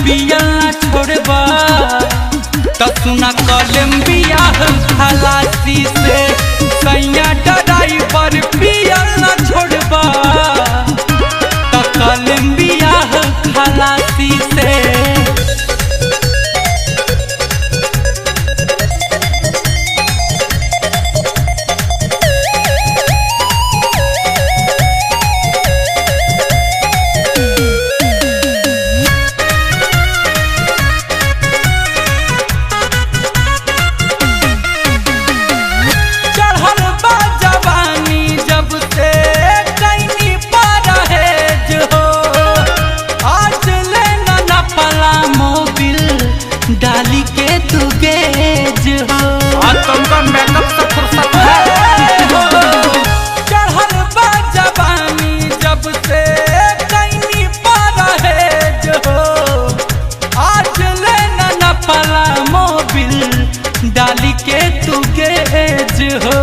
पिया छोड़बा त सुना कोलंबिया खलासी से सैया ड्राइवर पिया छोड़बा त कोलंबिया खलासी से। डाली के तू गेज हो आज तुमका मेकअप से फुर्सत है चढ़ल बा जवानी जब से कहीं परहेज हो आज लेना न पला मोबिल डाली के तू गेज हो।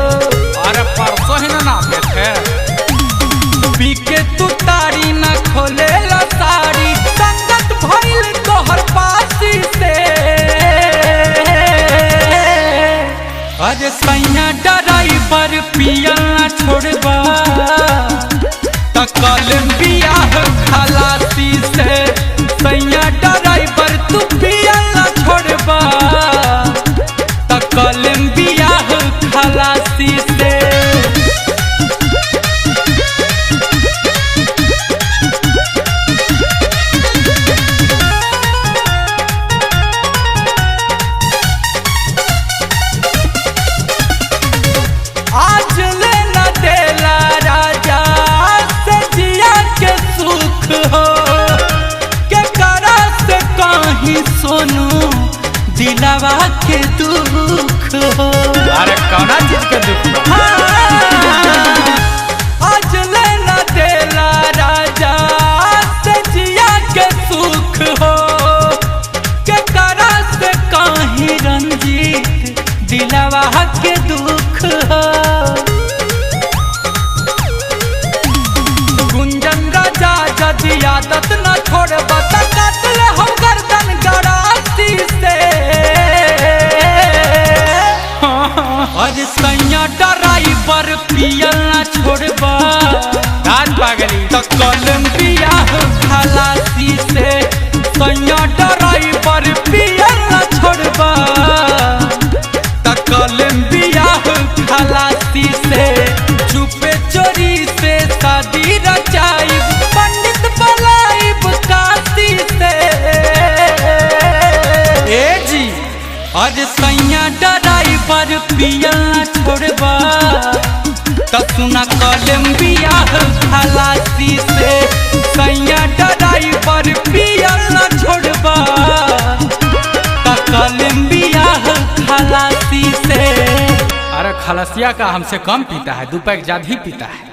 अरे परसों ही ना बैठे पी के तू तारी न खोले ला साड़ी संगत भइल तोहर पासी से। अरे सैया ड्राइवर पिया छोड़बा त कोलंबिया खलासी से सैया ड्राइवर तू पिया छोड़बा त कोलंबिया खलासी से। आज लेना देला राजा से जिया के सुख हो के करा से कहीं सोनू दिलावा के दुख हो। अरे कौना चीज के दुख हो? आज लेना देला राजा से जिया के सुख हो के करा से कहीं रंजीत दिलावा के दुख हो। गुंजन राजा जदि आदत न छोड़बा त काट ले हम गर्दन गरासी से। अरे सैया ड्राइवर पिया छोड़बा राज पागली त कोलंबिया खलासी से सैया ड्राइवर पिया छोड़बा त कोलंबिया खलासी से। चुपे चोरी से शादी रचाइब पंडित बलाइब काशी से। ए जी आज सैया ड्राइवर पिया छोड़बा त सुना कोलंबिया खलासी से सैया ड्राइवर पिया छोड़बा त कोलंबिया खलासी से। अरे खलसिया का हमसे कम पीता है, 2 पैक ज्यादा ही पीता है।